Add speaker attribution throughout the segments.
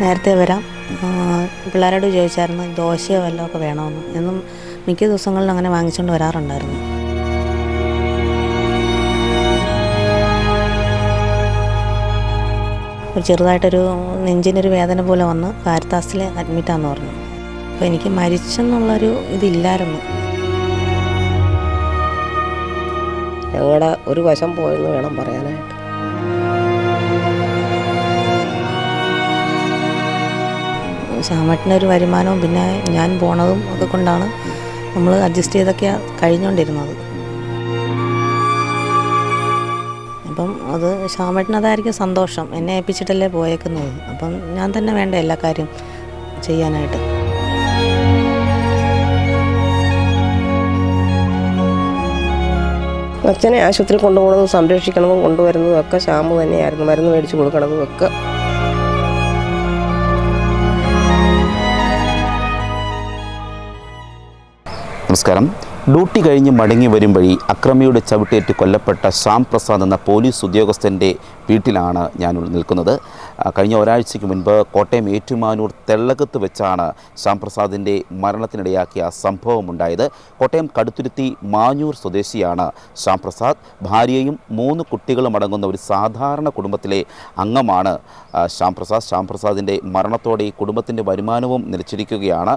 Speaker 1: നേരത്തെ വരാം. പിള്ളേരോട് ചോദിച്ചായിരുന്നു ദോശയോ വല്ലതും വേണമെന്ന്. എന്നും മിക്ക ദിവസങ്ങളിലും അങ്ങനെ വാങ്ങിച്ചുകൊണ്ട് വരാറുണ്ടായിരുന്നു. ചെറുതായിട്ടൊരു നെഞ്ചിനൊരു വേദന പോലെ വന്ന് കാരിത്താസിൽ അഡ്മിറ്റാന്ന് പറഞ്ഞു. അപ്പോൾ എനിക്ക് മരിച്ചെന്നുള്ളൊരു ഇതില്ലായിരുന്നു.
Speaker 2: ഞങ്ങളുടെ ഒരു വശം പോയെന്ന് വേണം പറയാനായിട്ട്.
Speaker 1: ശ്യാമേട്ടൻ്റെ ഒരു വരുമാനവും പിന്നെ ഞാൻ പോണതും ഒക്കെ കൊണ്ടാണ് നമ്മൾ അഡ്ജസ്റ്റ് ചെയ്തൊക്കെയാണ് കഴിഞ്ഞുകൊണ്ടിരുന്നത്. അപ്പം അത് ശ്യാമേട്ടനതായിരിക്കും സന്തോഷം. എന്നെ ഏൽപ്പിച്ചിട്ടല്ലേ പോയേക്കുന്നത്. അപ്പം ഞാൻ തന്നെ വേണ്ട എല്ലാ കാര്യം ചെയ്യാനായിട്ട്.
Speaker 2: അച്ഛനെ ആശുപത്രി കൊണ്ടുപോകുന്നതും സംരക്ഷിക്കണതും കൊണ്ടുവരുന്നതും ഒക്കെ ശ്യാമു തന്നെയായിരുന്നു. മരുന്ന് മേടിച്ച് കൊടുക്കണതും ഒക്കെ.
Speaker 3: നമസ്കാരം. ഡ്യൂട്ടി കഴിഞ്ഞ് മടങ്ങി വരും വഴി അക്രമിയുടെ ചവിട്ടേറ്റ് കൊല്ലപ്പെട്ട ശ്യാം പ്രസാദ് എന്ന പോലീസ് ഉദ്യോഗസ്ഥൻ്റെ വീട്ടിലാണ് ഞാൻ നിൽക്കുന്നത്. കഴിഞ്ഞ ഒരാഴ്ചയ്ക്ക് മുൻപ് കോട്ടയം ഏറ്റുമാനൂർ തെള്ളകത്ത് വെച്ചാണ് ശ്യാം പ്രസാദിൻ്റെ മരണത്തിനിടയാക്കിയ സംഭവമുണ്ടായത്. കോട്ടയം കടുത്തുരുത്തി മാഞ്ഞൂർ സ്വദേശിയാണ് ശ്യാം പ്രസാദ്. ഭാര്യയും 3 കുട്ടികളും അടങ്ങുന്ന ഒരു സാധാരണ കുടുംബത്തിലെ അംഗമാണ് ശ്യാം പ്രസാദ്. ശ്യാം പ്രസാദിൻ്റെ മരണത്തോടെ ഈ കുടുംബത്തിൻ്റെ വരുമാനവും നിലച്ചിരിക്കുകയാണ്.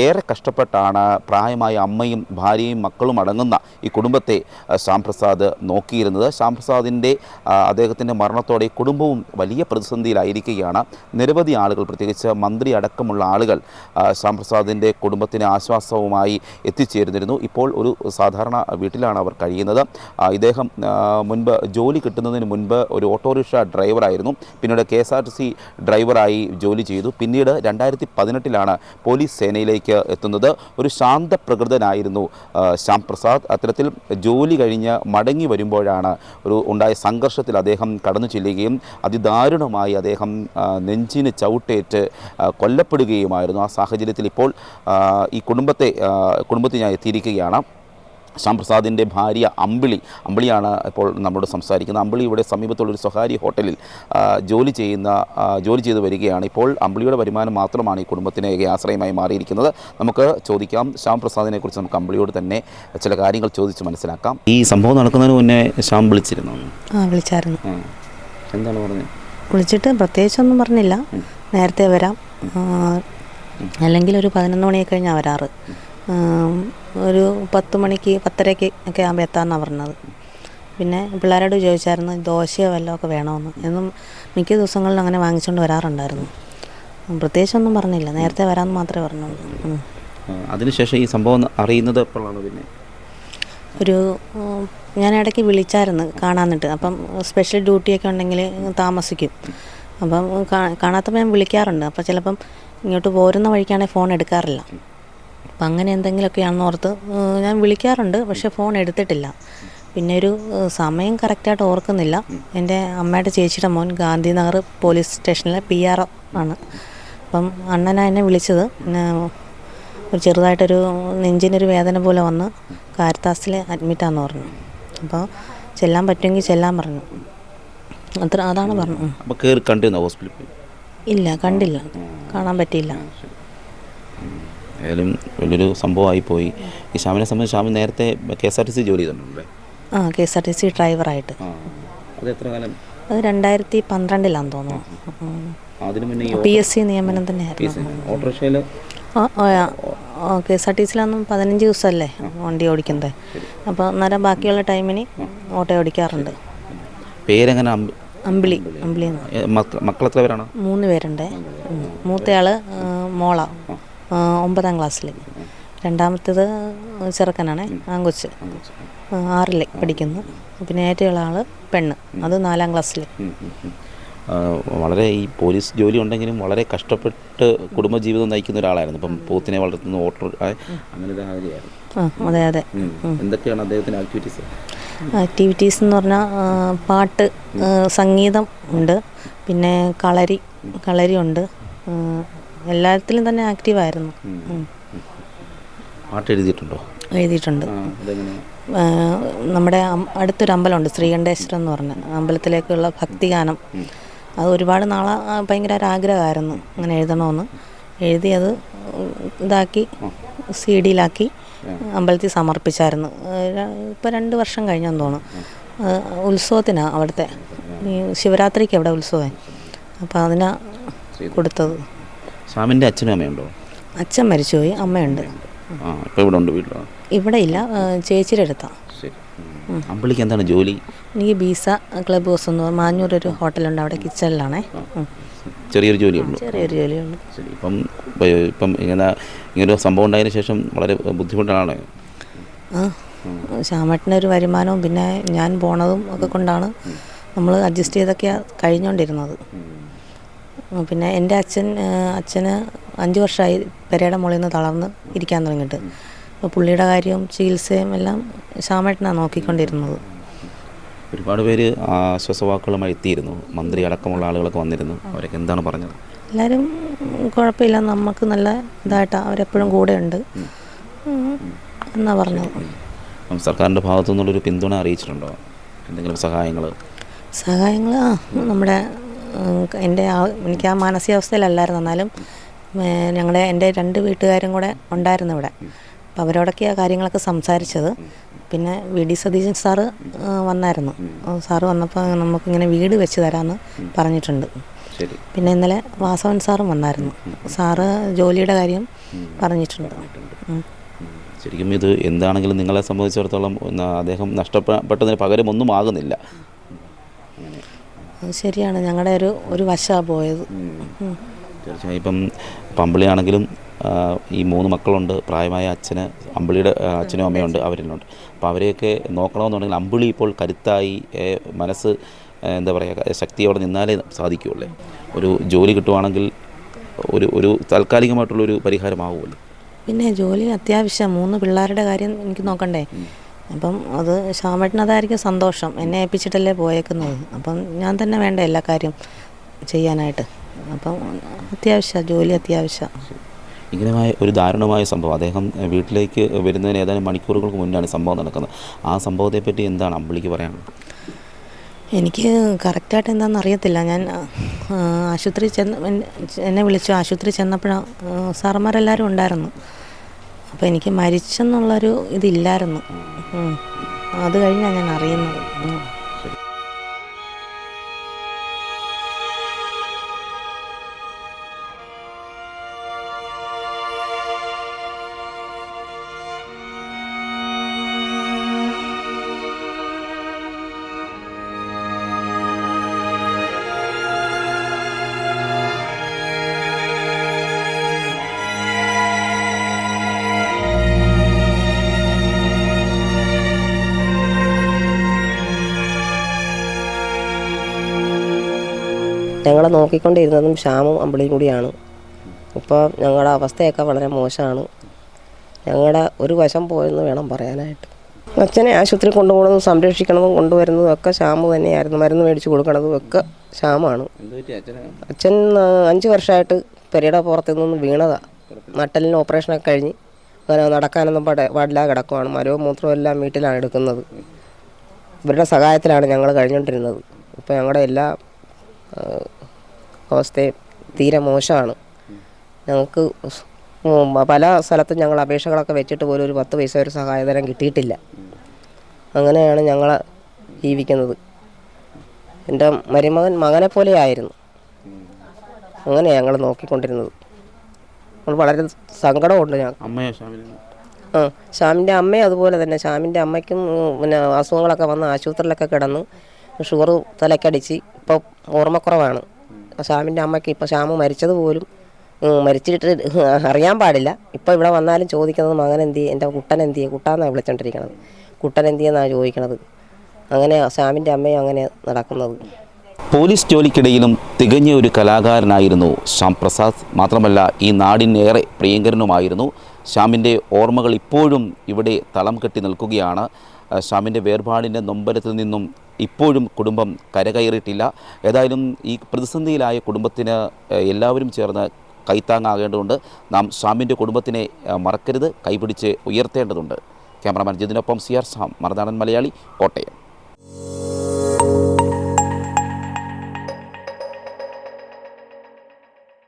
Speaker 3: ഏറെ കഷ്ടപ്പെട്ടാണ് പ്രായമായ അമ്മയും ഭാര്യയും മക്കളും അടങ്ങുന്ന ഈ കുടുംബത്തെ ശ്യാം പ്രസാദ് നോക്കിയിരുന്നത്. ശ്യാം പ്രസാദിൻ്റെ അദ്ദേഹത്തിൻ്റെ മരണത്തോടെ കുടുംബവും വലിയ പ്രതിസന്ധിയിലായിരിക്കുകയാണ്. നിരവധി ആളുകൾ, പ്രത്യേകിച്ച് മന്ത്രി അടക്കമുള്ള ആളുകൾ ശ്യാം പ്രസാദിൻ്റെ കുടുംബത്തിന് ആശ്വാസവുമായി എത്തിച്ചേർന്നിരുന്നു. ഇപ്പോൾ ഒരു സാധാരണ വീട്ടിലാണ് അവർ കഴിയുന്നത്. ഇദ്ദേഹം മുൻപ് ജോലി കിട്ടുന്നതിന് മുൻപ് ഒരു ഓട്ടോറിക്ഷ ഡ്രൈവറായിരുന്നു. പിന്നീട് KSRTC ഡ്രൈവറായി ജോലി ചെയ്തു. പിന്നീട് 2018 പോലീസ് സേനയിലേക്ക് എത്തുന്നത്. ഒരു ശാന്തപ്രകൃതനായിരുന്നു ശ്യാം പ്രസാദ്. അത്തരത്തിൽ ജോലി കഴിഞ്ഞ് മടങ്ങി വരുമ്പോഴാണ് ഉണ്ടായ സംഘർഷത്തിൽ അദ്ദേഹം കടന്നു ചെല്ലുകയും അതിദാരുണമായി അദ്ദേഹം നെഞ്ചിന് ചവിട്ടേറ്റ് കൊല്ലപ്പെടുകയുമായിരുന്നു. ആ സാഹചര്യത്തിൽ ഇപ്പോൾ ഈ കുടുംബത്തിൽ ഞാൻ എത്തിയിരിക്കുകയാണ്. ശ്യാം പ്രസാദിൻ്റെ ഭാര്യ അമ്പിളിയാണ് ഇപ്പോൾ നമ്മളോട് സംസാരിക്കുന്നത്. അമ്പിളി ഇവിടെ സമീപത്തുള്ളൊരു സ്വകാര്യ ഹോട്ടലിൽ ജോലി ചെയ്ത് വരികയാണ്. ഇപ്പോൾ അമ്പിളിയുടെ വരുമാനം മാത്രമാണ് ഈ കുടുംബത്തിന് ആശ്രയമായി മാറിയിരിക്കുന്നത്. നമുക്ക് ചോദിക്കാം, ശ്യാം പ്രസാദിനെ കുറിച്ച് നമുക്ക് അമ്പിളിയോട് തന്നെ ചില കാര്യങ്ങൾ ചോദിച്ച് മനസ്സിലാക്കാം. ഈ സംഭവം നടക്കുന്നതിന് മുന്നേ ശ്യാം വിളിച്ചിരുന്നു?
Speaker 1: വിളിച്ചായിരുന്നു.
Speaker 3: എന്താണ് പറഞ്ഞത്?
Speaker 1: വിളിച്ചിട്ട് പ്രത്യേകിച്ചൊന്നും പറഞ്ഞില്ല. നേരത്തെ വരാം, അല്ലെങ്കിൽ ഒരു 11 മണിയൊക്കെ കഴിഞ്ഞാൽ വരാറ്. ഒരു 10 മണിക്ക് 10:30 ഒക്കെ ആകുമ്പോൾ എത്താമെന്നാണ് പറഞ്ഞത്. പിന്നെ പിള്ളേരോട് ചോദിച്ചായിരുന്നു ദോശയോ വല്ലതും വേണമെന്ന്. എന്നും മിക്ക ദിവസങ്ങളിലും അങ്ങനെ വാങ്ങിച്ചുകൊണ്ട് വരാറുണ്ടായിരുന്നു. പ്രത്യേകിച്ചൊന്നും പറഞ്ഞില്ല. നേരത്തെ വരാമെന്ന് മാത്രമേ പറഞ്ഞുള്ളൂ.
Speaker 3: അതിനുശേഷം ഈ സംഭവം അറിയുന്നത് എപ്പോഴാണ്? പിന്നെ
Speaker 1: ഞാൻ ഇടയ്ക്ക് വിളിച്ചായിരുന്നു കാണാനിട്ട്. അപ്പം സ്പെഷ്യൽ ഡ്യൂട്ടിയൊക്കെ ഉണ്ടെങ്കിൽ താമസിക്കും. അപ്പം കാണാത്തപ്പോൾ ഞാൻ വിളിക്കാറുണ്ട്. അപ്പോൾ ചിലപ്പം ഇങ്ങോട്ട് പോരുന്ന വഴിക്കാണെങ്കിൽ ഫോൺ എടുക്കാറില്ല. അപ്പം അങ്ങനെ എന്തെങ്കിലുമൊക്കെയാണെന്ന് ഓർത്ത് ഞാൻ വിളിക്കാറുണ്ട്. പക്ഷേ ഫോൺ എടുത്തിട്ടില്ല. പിന്നെ ഒരു സമയം കറക്റ്റായിട്ട് ഓർക്കുന്നില്ല. എൻ്റെ അമ്മയുടെ ചേച്ചിയുടെ മോൻ ഗാന്ധിനഗർ പോലീസ് സ്റ്റേഷനിലെ PR ആണ്. അപ്പം അണ്ണനാണ് എന്നെ വിളിച്ചത്. പിന്നെ ഒരു ചെറുതായിട്ടൊരു നെഞ്ചിനൊരു വേദന പോലെ വന്ന് കാരിത്താസിൽ അഡ്മിറ്റാന്ന് പറഞ്ഞു. അപ്പോൾ ചെല്ലാൻ പറ്റുമെങ്കിൽ ചെല്ലാൻ പറഞ്ഞു. അതാണ് പറഞ്ഞത്. ഇല്ല, കണ്ടില്ല, കാണാൻ പറ്റിയില്ല.
Speaker 3: ഏതായാലും വലിയൊരു സംഭവമായി പോയി. ഈ ശ്യാമിനെ സംബന്ധിച്ച് ശ്യാമിന് നേരത്തെ KSRTC ജോലി ചെയ്തിട്ടുണ്ടല്ലേ?
Speaker 1: KSRTC ഡ്രൈവറായിട്ട്.
Speaker 3: അത് എത്ര കാലം?
Speaker 1: അത് 2012 തോന്നുന്നു.
Speaker 3: അതിന് മുന്നേ
Speaker 1: PSC നിയമനം തന്നെയായിരുന്നു.
Speaker 3: ഓട്ടോറിക്ഷയിൽ
Speaker 1: KSRTCയിലൊന്നും 15 ദിവസമല്ലേ വണ്ടി ഓടിക്കുന്നത്. അപ്പോൾ അന്നേരം ബാക്കിയുള്ള ടൈമിന് ഓട്ടോ ഓടിക്കാറുണ്ട്.
Speaker 3: പേരെങ്ങനെ?
Speaker 1: അമ്പിളി.
Speaker 3: മക്കൾ എത്ര പേരാണ്?
Speaker 1: 3 പേരുണ്ട്. മൂത്തയാൾ മോള, 9ാം ക്ലാസ്സിൽ. രണ്ടാമത്തേത് ചെറുക്കനാണ്, ആങ്കൊച്ച്, 6ൽ പഠിക്കുന്നു. പിന്നെ ഏറ്റവും ആൾ പെണ്ണ്, അത് 4ാം ക്ലാസ്സിൽ.
Speaker 3: വളരെ ഈ പോലീസ് ജോലി ഉണ്ടെങ്കിലും വളരെ കഷ്ടപ്പെട്ട് കുടുംബജീവിതം നയിക്കുന്ന ഒരാളായിരുന്നു. ഇപ്പം പോത്തിനെ വളർത്തുന്ന ഓട്ടോ അങ്ങനെ
Speaker 1: അതെ.
Speaker 3: എന്തൊക്കെയാണ് അദ്ദേഹത്തിൻ്റെ
Speaker 1: ആക്ടിവിറ്റീസ് എന്ന് പറഞ്ഞാൽ പാട്ട്, സംഗീതം ഉണ്ട്. പിന്നെ കളരി ഉണ്ട്. എല്ലാത്തിലും തന്നെ ആക്റ്റീവായിരുന്നു.
Speaker 3: പാട്ട് എഴുതിയിട്ടുണ്ടോ?
Speaker 1: എഴുതിയിട്ടുണ്ട്. നമ്മുടെ അടുത്തൊരു അമ്പലമുണ്ട്, ശ്രീകണ്ഠേശ്വരം എന്ന് പറഞ്ഞ അമ്പലത്തിലേക്കുള്ള ഭക്തിഗാനം അത് ഒരുപാട് നാളെ ഭയങ്കര ഒരു ആഗ്രഹമായിരുന്നു അങ്ങനെ എഴുതണമെന്ന്. എഴുതിയത് ഇതാക്കി CD-യിലാക്കി അമ്പലത്തിൽ സമർപ്പിച്ചായിരുന്നു. ഇപ്പോൾ 2 വർഷം കഴിഞ്ഞെന്ന് തോന്നുന്നു. ഉത്സവത്തിനാണ് അവിടുത്തെ, ഈ ശിവരാത്രിക്ക് അവിടെ ഉത്സവം. അപ്പോൾ അതിനാ കൊടുത്തത്.
Speaker 3: ശ്യാമിൻ്റെ അച്ഛനും അമ്മയുണ്ടോ?
Speaker 1: അച്ഛൻ മരിച്ചുപോയി, അമ്മയുണ്ട്.
Speaker 3: ഇപ്പോൾ ഇവിടെ ഉണ്ട് വീട്ടിലോ?
Speaker 1: ഇവിടെ ഇല്ല, ചേച്ചിയുടെ അടുത്താണ്.
Speaker 3: ശരി. അമ്പിളിക്ക് എന്താണ് ജോലി?
Speaker 1: എനിക്ക് ബീസ ക്ലബ് ഹൗസ് എന്ന് പറഞ്ഞാൽ മാഞ്ഞൂരൊരു ഹോട്ടലുണ്ട്, അവിടെ കിച്ചണിലാണേ.
Speaker 3: ചെറിയൊരു ജോലിയുള്ളൂ.
Speaker 1: ചെറിയൊരു ജോലിയുള്ളൂ.
Speaker 3: ശരി. ഇപ്പം ഇങ്ങനൊരു സംഭവം ഉണ്ടായതിനു ശേഷം വളരെ ബുദ്ധിമുട്ടാണ്.
Speaker 1: ശ്യാമേട്ടനൊരു വരുമാനവും പിന്നെ ഞാൻ പോണതും ഒക്കെ കൊണ്ടാണ് നമ്മൾ അഡ്ജസ്റ്റ് ചെയ്തൊക്കെയാണ് കഴിഞ്ഞുകൊണ്ടിരുന്നത്. പിന്നെ എൻ്റെ അച്ഛന് 5 വർഷമായി പെരയുടെ മുകളിൽ നിന്ന് തളർന്ന് ഇരിക്കാൻ തുടങ്ങിയിട്ട്. അപ്പോൾ പുള്ളിയുടെ കാര്യവും ചികിത്സയും എല്ലാം ശ്യാമേട്ടനാണ് നോക്കിക്കൊണ്ടിരുന്നത്.
Speaker 3: ഒരുപാട് പേര് ആശ്വാസവാക്കുകളുമായി എത്തിയിരുന്നു, മന്ത്രി അടക്കമുള്ള ആളുകളൊക്കെ വന്നിരുന്നു. അവരൊക്കെ എന്താണ് പറഞ്ഞത്?
Speaker 1: എല്ലാവരും കുഴപ്പമില്ല, നമുക്ക് നല്ല ഇതായിട്ടാണ്, അവരെപ്പോഴും കൂടെ ഉണ്ട് എന്നാണ് പറഞ്ഞത്.
Speaker 3: സർക്കാരിൻ്റെ ഭാഗത്തു നിന്നുള്ളൊരു പിന്തുണ അറിയിച്ചിട്ടുണ്ടോ? എന്തെങ്കിലും സഹായങ്ങൾ
Speaker 1: നമ്മുടെ എനിക്ക് ആ മാനസികാവസ്ഥയിലല്ലായിരുന്നു, എന്നാലും എൻ്റെ 2 വീട്ടുകാരും കൂടെ ഉണ്ടായിരുന്നു ഇവിടെ. അപ്പോൾ അവരോടൊക്കെ ആ കാര്യങ്ങളൊക്കെ സംസാരിച്ചത്. പിന്നെ VD സതീശൻ സാറ് വന്നായിരുന്നു. സാറ് വന്നപ്പോൾ നമുക്കിങ്ങനെ വീട് വെച്ച് തരാമെന്ന് പറഞ്ഞിട്ടുണ്ട്. പിന്നെ ഇന്നലെ വാസവൻ സാറും വന്നായിരുന്നു. സാറ് ജോലിയുടെ കാര്യം പറഞ്ഞിട്ടുണ്ട്.
Speaker 3: ശരിക്കും ഇത് എന്താണെങ്കിലും നിങ്ങളെ സംബന്ധിച്ചിടത്തോളം അദ്ദേഹം നഷ്ടപ്പെട്ടതിന് പകരം ഒന്നും ആകുന്നില്ല.
Speaker 1: ശരിയാണ്, ഞങ്ങളുടെ ഒരു വശമാണ് പോയത്.
Speaker 3: തീർച്ചയായും ഇപ്പം അമ്പിളിയാണെങ്കിലും ഈ 3 മക്കളുണ്ട്. പ്രായമായ അമ്പിളിയുടെ അച്ഛനും അമ്മയുണ്ട്, അവരിലുണ്ട്. അപ്പോൾ അവരെയൊക്കെ നോക്കണമെന്നുണ്ടെങ്കിൽ അമ്പിളി ഇപ്പോൾ കരുത്തായി മനസ്സ് എന്താ പറയുക ശക്തിയോടെ നിന്നാലേ സാധിക്കുകയുള്ളേ. ഒരു ജോലി കിട്ടുവാണെങ്കിൽ ഒരു താൽക്കാലികമായിട്ടുള്ളൊരു പരിഹാരമാവുമല്ലോ.
Speaker 1: പിന്നെ ജോലി അത്യാവശ്യം, 3 പിള്ളേരുടെ കാര്യം എനിക്ക് നോക്കണ്ടേ. അപ്പം അത് ശ്യാമേട്ടനതായിരിക്കും സന്തോഷം, എന്നെ ഏൽപ്പിച്ചിട്ടല്ലേ പോയേക്കുന്നത്. അപ്പം ഞാൻ തന്നെ വേണ്ട എല്ലാ കാര്യം ചെയ്യാനായിട്ട്. അപ്പം ജോലി അത്യാവശ്യം.
Speaker 3: ഇങ്ങനെ ഒരു ദാരുണമായ സംഭവം, അദ്ദേഹം വീട്ടിലേക്ക് വരുന്നതിന് ഏതാനും മണിക്കൂറുകൾക്ക് മുന്നാണ് സംഭവം നടക്കുന്നത്. ആ സംഭവത്തെപ്പറ്റി എന്താണ് അമ്പിളിക്ക് പറയാനുള്ളത്?
Speaker 1: എനിക്ക് കറക്റ്റായിട്ട് എന്താണെന്ന് അറിയത്തില്ല. ഞാൻ ആശുപത്രി എന്നെ വിളിച്ചു. ആശുപത്രി ചെന്നപ്പോഴാണ് സാറന്മാരെല്ലാവരും ഉണ്ടായിരുന്നു. അപ്പോൾ എനിക്ക് മരിച്ചെന്നുള്ളൊരു ഇതില്ലായിരുന്നു. അത് കഴിഞ്ഞാണ് ഞാൻ അറിയുന്നത്.
Speaker 2: ഞങ്ങളെ നോക്കിക്കൊണ്ടിരുന്നതും ശ്യാമും അമ്പിളിയും കൂടിയാണ്. ഇപ്പോൾ ഞങ്ങളുടെ അവസ്ഥയൊക്കെ വളരെ മോശമാണ്. ഞങ്ങളുടെ ഒരു വശം പോയെന്ന് വേണം പറയാനായിട്ട്. അച്ഛനെ ആശുപത്രി കൊണ്ടുപോകുന്നതും സംരക്ഷിക്കണതും കൊണ്ടുവരുന്നതും ഒക്കെ ശ്യാമ് തന്നെയായിരുന്നു. മരുന്ന് മേടിച്ച് കൊടുക്കണതും ഒക്കെ ശ്യാമാണ്. അച്ഛൻ 5 വർഷമായിട്ട് പെരയുടെ പുറത്തു നിന്ന് വീണതാണ്. നട്ടലിന് ഓപ്പറേഷനൊക്കെ കഴിഞ്ഞ് നടക്കാനൊന്നും പാടില്ല, കിടക്കുവാണ്. മരവും മൂത്രവും എല്ലാം വീട്ടിലാണ് എടുക്കുന്നത്. ഇവരുടെ സഹായത്തിലാണ് ഞങ്ങൾ കഴിഞ്ഞുകൊണ്ടിരുന്നത്. ഇപ്പോൾ ഞങ്ങളുടെ എല്ലാ അവസ്ഥയും തീരെ മോശമാണ്. ഞങ്ങൾക്ക് പല സ്ഥലത്തും ഞങ്ങൾ അപേക്ഷകളൊക്കെ വെച്ചിട്ട് പോലും ഒരു 10 പൈസ ഒരു സഹായധനം കിട്ടിയിട്ടില്ല. അങ്ങനെയാണ് ഞങ്ങൾ ജീവിക്കുന്നത്. എൻ്റെ മകനെ പോലെ ആയിരുന്നു. അങ്ങനെ ഞങ്ങൾ നോക്കിക്കൊണ്ടിരുന്നത്. വളരെ സങ്കടമുണ്ട് ഞങ്ങൾക്ക്. ശ്യാമിൻ്റെ അമ്മയും അതുപോലെ തന്നെ. ശ്യാമിൻ്റെ അമ്മയ്ക്കും പിന്നെ അസുഖങ്ങളൊക്കെ വന്ന് ആശുപത്രിയിലൊക്കെ കിടന്ന് ഷുഗർ തലക്കടിച്ച് ഇപ്പോൾ ഓർമ്മക്കുറവാണ്. ശ്യാമിൻ്റെ അമ്മയ്ക്ക് ഇപ്പോൾ ശ്യാമ് മരിച്ചത് പോലും മരിച്ചിട്ട് അറിയാൻ പാടില്ല. ഇപ്പോൾ ഇവിടെ വന്നാലും ചോദിക്കുന്നത് മകൻ എന്തിയെ, എൻ്റെ കുട്ടൻ എന്തിയെ, കുട്ടാന്നാണ് വിളിച്ചോണ്ടിരിക്കണത്. കുട്ടൻ എന്തിയെന്നാണ് ചോദിക്കണത്. അങ്ങനെ ശ്യാമിൻ്റെ അമ്മയും അങ്ങനെ നടക്കുന്നത്.
Speaker 3: പോലീസ് ജോലിക്കിടയിലും തികഞ്ഞ ഒരു കലാകാരനായിരുന്നു ശ്യാം പ്രസാദ്. മാത്രമല്ല ഈ നാടിനേറെ പ്രിയങ്കരനുമായിരുന്നു. ശ്യാമിൻ്റെ ഓർമ്മകൾ ഇപ്പോഴും ഇവിടെ തളം കെട്ടി നിൽക്കുകയാണ്. ശ്യാമിൻ്റെ വേർപാടിൻ്റെ നൊമ്പരത്തിൽ നിന്നും ഇപ്പോഴും കുടുംബം കരകയറിയിട്ടില്ല. ഏതായാലും ഈ പ്രതിസന്ധിയിലായ കുടുംബത്തിന് എല്ലാവരും ചേർന്ന് കൈത്താങ്ങാകേണ്ടതുണ്ട്. നാം ശ്യാമിൻ്റെ കുടുംബത്തിനെ മറക്കരുത്, കൈപിടിച്ച് ഉയർത്തേണ്ടതുണ്ട്. Cameraman ജിതിനൊപ്പം CR Sam, Marunadan Malayali, Kottayam.